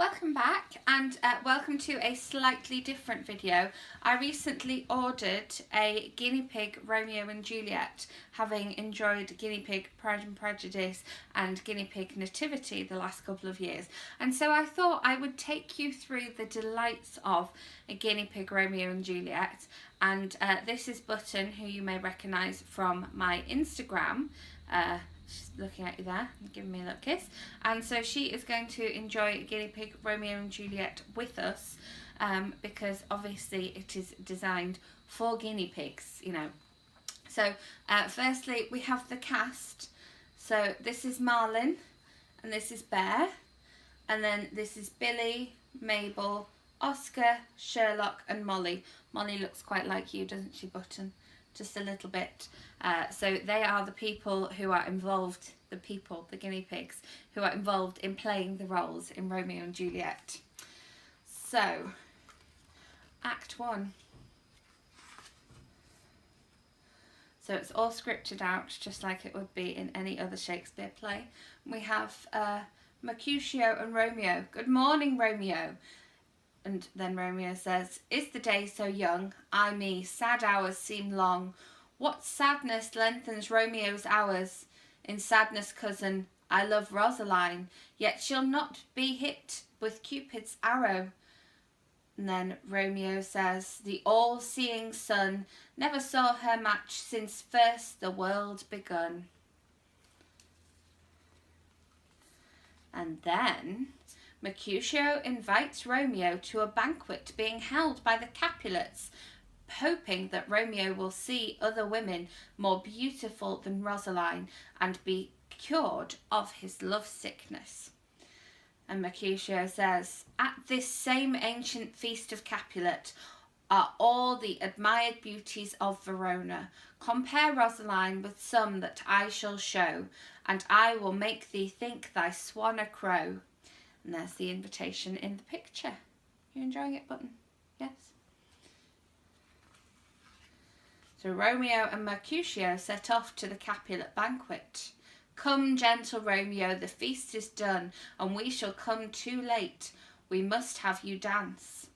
Welcome back and welcome to a slightly different video. I recently ordered a guinea pig Romeo and Juliet, having enjoyed guinea pig Pride and Prejudice and guinea pig Nativity the last couple of years, and so I thought I would take you through the delights of a guinea pig Romeo and Juliet. And this is Button, who you may recognise from my Instagram. She's looking at you there and giving me a little kiss, and so she is going to enjoy guinea pig Romeo and Juliet with us, because obviously it is designed for guinea pigs, you know. So firstly we have the cast. So this is Marlin, and this is Bear, and then this is Billy, Mabel, Oscar, Sherlock and Molly. Molly looks quite like you, doesn't she, Button? Just a little bit. So they are the people who are involved, the guinea pigs, who are involved in playing the roles in Romeo and Juliet. So, Act 1. So it's all scripted out, just like it would be in any other Shakespeare play. We have Mercutio and Romeo. Good morning, Romeo. And then Romeo says, "Is the day so young? Ay me, sad hours seem long. What sadness lengthens Romeo's hours? In sadness, cousin, I love Rosaline, yet she'll not be hit with Cupid's arrow." And then Romeo says, "The all-seeing sun never saw her match since first the world begun." And then Mercutio invites Romeo to a banquet being held by the Capulets, hoping that Romeo will see other women more beautiful than Rosaline and be cured of his love sickness. And Mercutio says, "At this same ancient feast of Capulet are all the admired beauties of Verona. Compare Rosaline with some that I shall show, and I will make thee think thy swan a crow." And there's the invitation in the picture. You enjoying it, Button? Yes? So Romeo and Mercutio set off to the Capulet banquet. "Come, gentle Romeo, the feast is done, and we shall come too late. We must have you dance."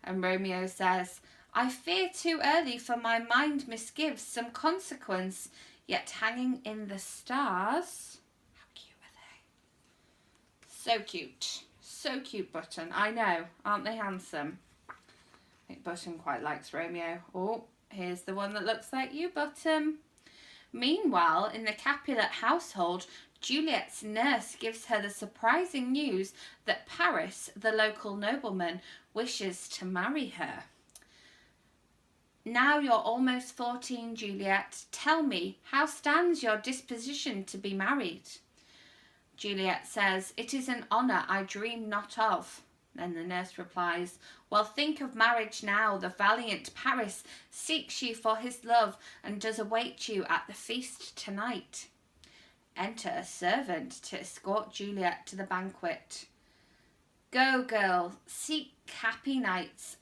And Romeo says, "I fear too early, for my mind misgives some consequence, yet hanging in the stars." So cute. So cute, Button. I know. Aren't they handsome? I think Button quite likes Romeo. Oh, here's the one that looks like you, Button. Meanwhile, in the Capulet household, Juliet's nurse gives her the surprising news that Paris, the local nobleman, wishes to marry her. "Now you're almost 14, Juliet. Tell me, how stands your disposition to be married?" Juliet says, "It is an honour I dream not of." Then the nurse replies, "Well, think of marriage now. The valiant Paris seeks you for his love and does await you at the feast tonight." Enter a servant to escort Juliet to the banquet. "Go, girl, seek happy nights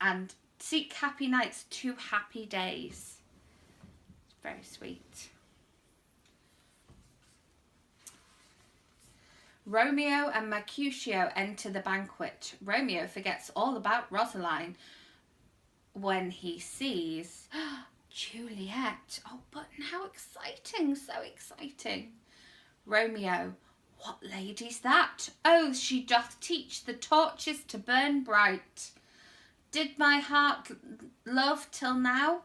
to happy days." It's very sweet. Romeo and Mercutio enter the banquet. Romeo forgets all about Rosaline when he sees Juliet. Oh, Button, how exciting, so exciting. Romeo, "What lady's that? Oh, she doth teach the torches to burn bright. Did my heart love till now,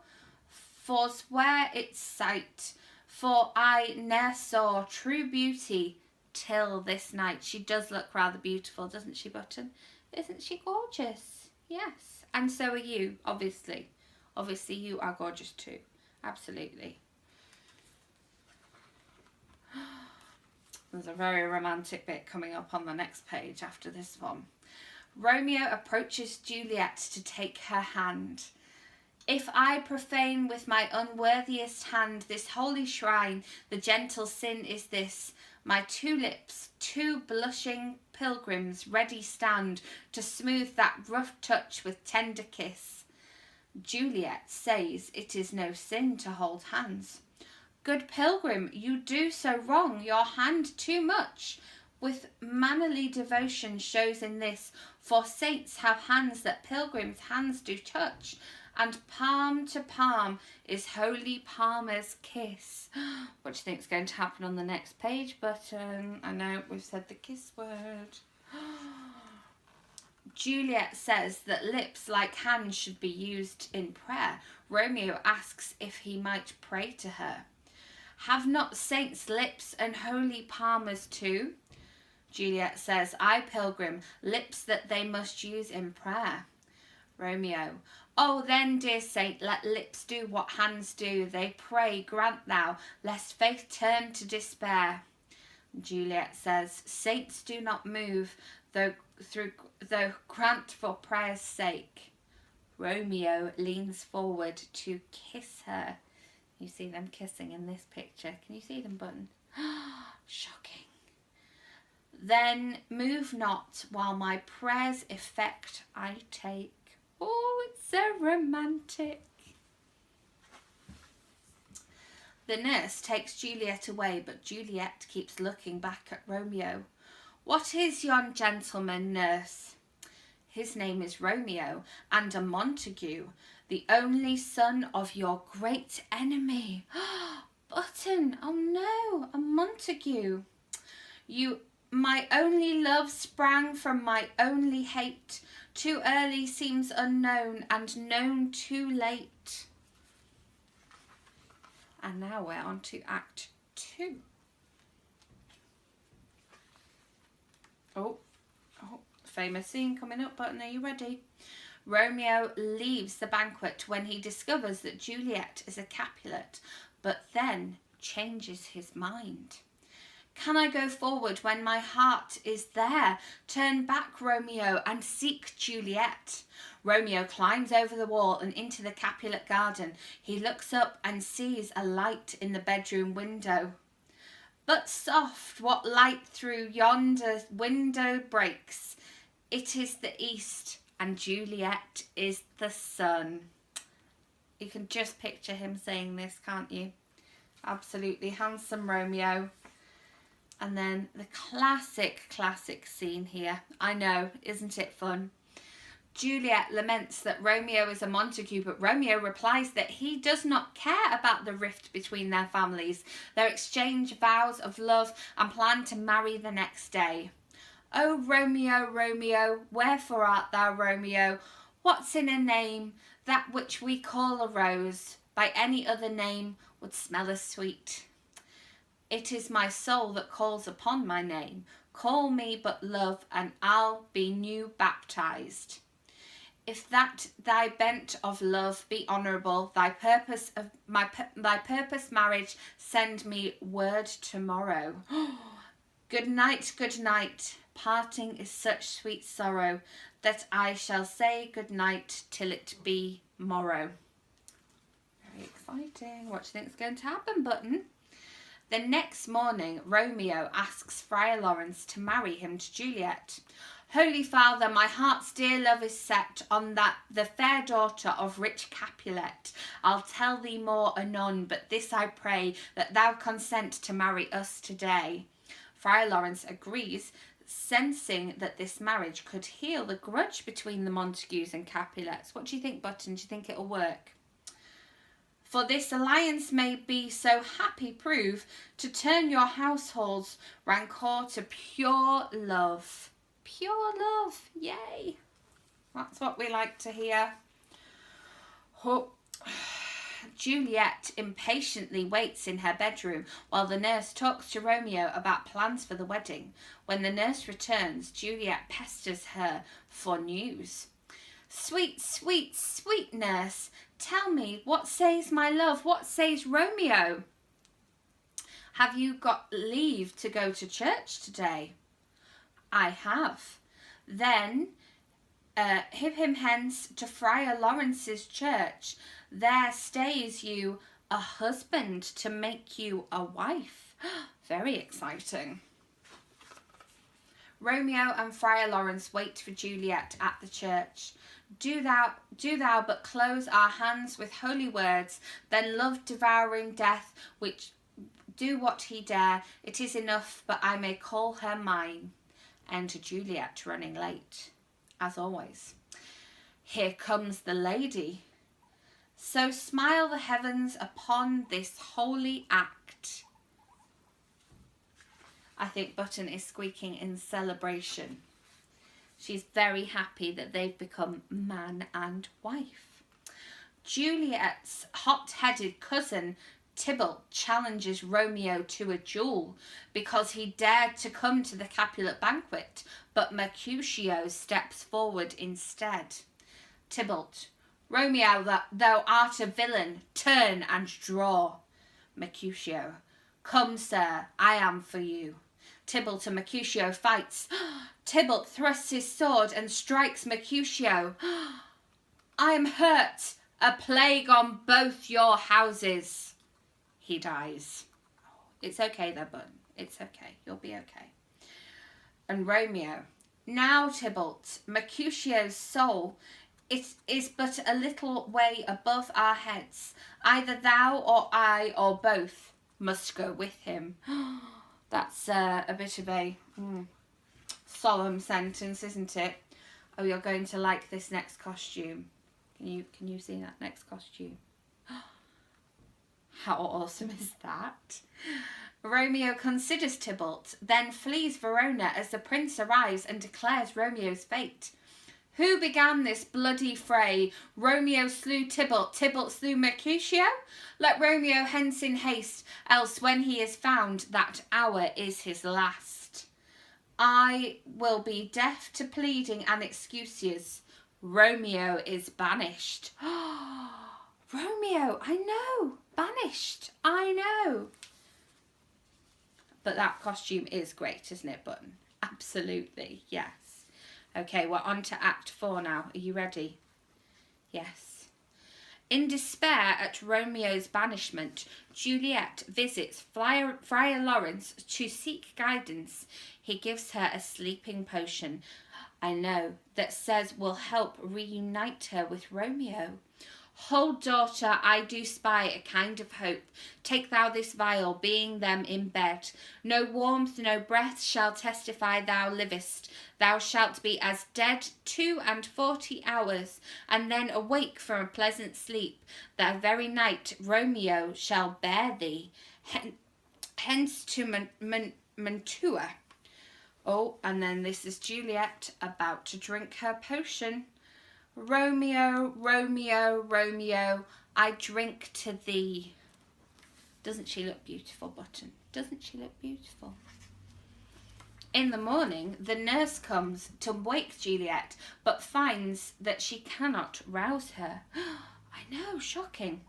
forswear its sight, for I ne'er saw true beauty till this night." She does look rather beautiful, doesn't she, Button? Isn't she gorgeous? Yes. And so are you, obviously. Obviously you are gorgeous too. Absolutely. There's a very romantic bit coming up on the next page after this one. Romeo approaches Juliet to take her hand. "If I profane with my unworthiest hand this holy shrine, the gentle sin is this: my two lips, two blushing pilgrims, ready stand to smooth that rough touch with tender kiss." Juliet says it is no sin to hold hands. "Good pilgrim, you do so wrong your hand too much. With mannerly devotion shows in this, For saints have hands that pilgrims' hands do touch, and palm to palm is holy palmer's kiss. What do you think is going to happen on the next page button? I know we've said the kiss word. Juliet says that lips like hands should be used in prayer. Romeo asks if he might pray to her. Have not saints lips and holy palmers too? Juliet says, I, pilgrim, lips that they must use in prayer. Romeo, oh then, dear saint, let lips do what hands do. They pray, grant thou, lest faith turn to despair. Juliet says, saints do not move, though grant for prayer's sake. Romeo leans forward to kiss her. You see them kissing in this picture. Can you see them, button? Shocking. Then move not while my prayer's effect I take. Oh, it's so romantic. The nurse takes Juliet away, but Juliet keeps looking back at Romeo. What is yon gentleman, nurse? His name is Romeo, and a Montague, the only son of your great enemy. Button, oh no, a Montague. My only love sprang from my only hate. Too early seems unknown, and known too late. And now we're on to Act 2. Oh, famous scene coming up, button, are you ready? Romeo leaves the banquet when he discovers that Juliet is a Capulet, but then changes his mind. Can I go forward when my heart is there? Turn back, Romeo, and seek Juliet. Romeo climbs over the wall and into the Capulet garden. He looks up and sees a light in the bedroom window. But soft, what light through yonder window breaks? It is the east, and Juliet is the sun. You can just picture him saying this, can't you? Absolutely handsome Romeo. And then the classic scene here. I know, isn't it fun? Juliet laments that Romeo is a Montague, but Romeo replies that he does not care about the rift between their families. They exchange vows of love and plan to marry the next day. Oh, Romeo, Romeo, wherefore art thou, Romeo? What's in a name, that which we call a rose, by any other name would smell as sweet? It is my soul that calls upon my name. Call me but love, and I'll be new baptized. If that thy bent of love be honourable, thy purpose marriage, send me word tomorrow. Good night, parting is such sweet sorrow, that I shall say good night till it be morrow. Very exciting. What do you think is going to happen, button? The next morning, Romeo asks Friar Lawrence to marry him to Juliet. Holy Father, my heart's dear love is set on that the fair daughter of rich Capulet. I'll tell thee more anon, but this I pray, that thou consent to marry us today. Friar Lawrence agrees, sensing that this marriage could heal the grudge between the Montagues and Capulets. What do you think, Button? Do you think it'll work? For this alliance may be so happy prove, to turn your households rancour to pure love. Pure love, yay! That's what we like to hear. Oh. Juliet impatiently waits in her bedroom while the nurse talks to Romeo about plans for the wedding. When the nurse returns, Juliet pesters her for news. Sweet, sweet, sweet nurse, tell me, what says my love? What says Romeo? Have you got leave to go to church today? I have. Then hib him hence to Friar Lawrence's church. There stays you a husband to make you a wife. Very exciting. Romeo and Friar Lawrence wait for Juliet at the church. Do thou but close our hands with holy words, then love devouring death, which do what he dare. It is enough, but I may call her mine. Enter Juliet running late. as always. Here comes the lady. So smile the heavens upon this holy act. I think Button is squeaking in celebration. She's very happy that they've become man and wife. Juliet's hot-headed cousin Tybalt challenges Romeo to a duel because he dared to come to the Capulet banquet, but Mercutio steps forward instead. Tybalt, Romeo, thou art a villain, turn and draw. Mercutio, come, sir, I am for you. Tybalt and Mercutio fights. Tybalt thrusts his sword and strikes Mercutio. I am hurt, a plague on both your houses. He dies. It's okay though, Button. It's okay. You'll be okay. And Romeo, now Tybalt, Mercutio's soul, it is but a little way above our heads. Either thou or I or both must go with him. That's a bit of a solemn sentence, isn't it? Oh, you're going to like this next costume. Can you see that next costume? How awesome is that? Romeo considers Tybalt, then flees Verona as the prince arrives and declares Romeo's fate. Who began this bloody fray? Romeo slew Tybalt, Tybalt slew Mercutio? Let Romeo hence in haste, else when he is found, that hour is his last. I will be deaf to pleading and excuses. Romeo is banished. Romeo, I know, banished, I know. But that costume is great, isn't it, Button? Absolutely, yes. Okay, we're on to Act 4 now. Are you ready? Yes. In despair at Romeo's banishment, Juliet visits Friar Lawrence to seek guidance. He gives her a sleeping potion, I know, that says will help reunite her with Romeo. Hold, daughter, I do spy a kind of hope. Take thou this vial, being them in bed. No warmth, no breath shall testify thou livest. Thou shalt be as dead 42 hours, and then awake from a pleasant sleep. That very night Romeo shall bear thee, hence to Mantua. Oh, and then this is Juliet about to drink her potion. Romeo, Romeo, Romeo, I drink to thee. Doesn't she look beautiful, Button? Doesn't she look beautiful? In the morning, the nurse comes to wake Juliet, but finds that she cannot rouse her. I know, shocking.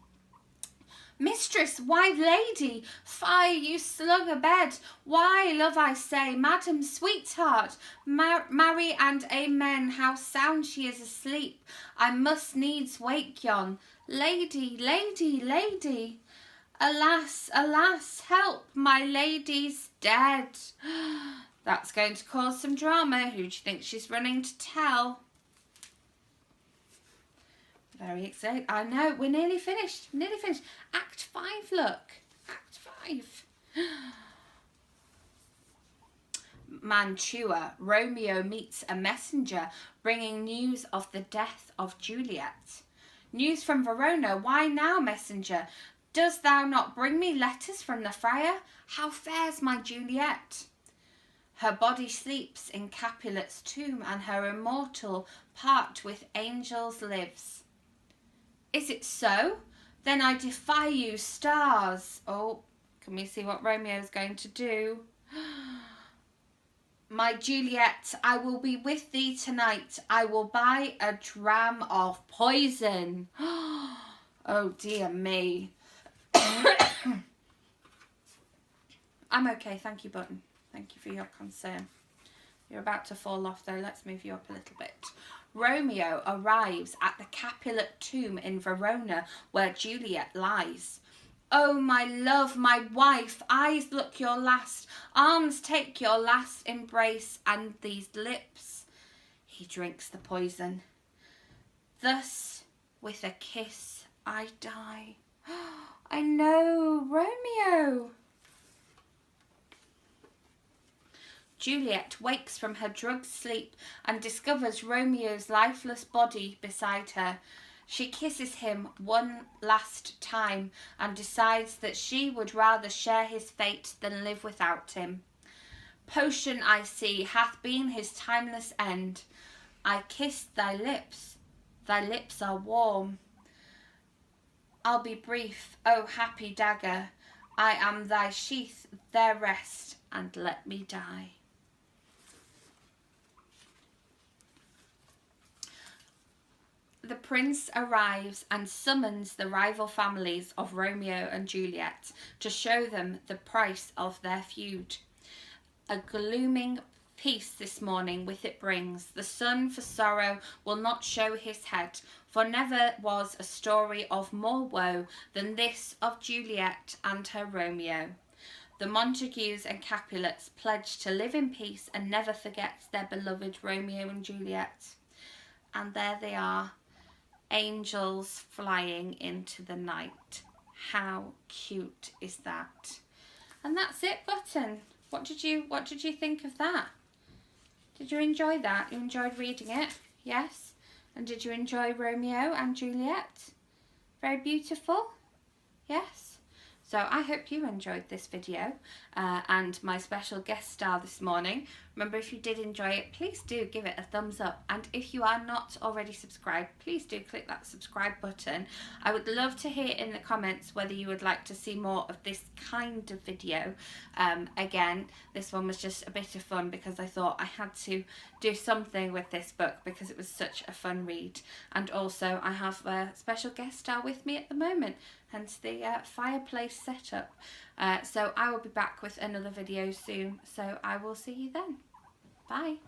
Mistress, why, lady, fie, you slug abed. Why, love, I say, madam, sweetheart, marry and amen, how sound she is asleep. I must needs wake yon. Lady, lady, lady. Alas, alas, help, my lady's dead. That's going to cause some drama. Who do you think she's running to tell? Very excited. I know, we're nearly finished. Nearly finished. Act 5, look. Act 5. Mantua. Romeo meets a messenger bringing news of the death of Juliet. News from Verona. Why now, messenger? Dost thou not bring me letters from the friar? How fares my Juliet? Her body sleeps in Capulet's tomb, and her immortal part with angels lives. Is it so? Then I defy you, stars. Oh, can we see what Romeo's going to do? My Juliet, I will be with thee tonight. I will buy a dram of poison. Oh, dear me. I'm okay, thank you, Button. Thank you for your concern. You're about to fall off, though. Let's move you up a little bit. Romeo arrives at the Capulet tomb in Verona where Juliet lies. Oh, my love, my wife, eyes look your last, arms take your last embrace, and these lips. He drinks the poison. Thus, with a kiss, I die. I know, Romeo. Juliet wakes from her drugged sleep and discovers Romeo's lifeless body beside her. She kisses him one last time and decides that she would rather share his fate than live without him. Potion, I see, hath been his timeless end. I kissed thy lips are warm. I'll be brief, O happy dagger. I am thy sheath, there rest, and let me die. The prince arrives and summons the rival families of Romeo and Juliet to show them the price of their feud. A glooming peace this morning with it brings. The sun for sorrow will not show his head, for never was a story of more woe than this of Juliet and her Romeo. The Montagues and Capulets pledge to live in peace and never forget their beloved Romeo and Juliet. And there they are, angels flying into the night. How cute is that? And that's it, Button. What did you think of that? Did you enjoy that? You enjoyed reading it? Yes? And did you enjoy Romeo and Juliet? Very beautiful? Yes? So I hope you enjoyed this video and my special guest star this morning. Remember, if you did enjoy it, please do give it a thumbs up. And if you are not already subscribed, please do click that subscribe button. I would love to hear in the comments whether you would like to see more of this kind of video. Again, this one was just a bit of fun because I thought I had to do something with this book because it was such a fun read. And also I have a special guest star with me at the moment, hence the fireplace setup. So I will be back with another video soon, so I will see you then. Bye.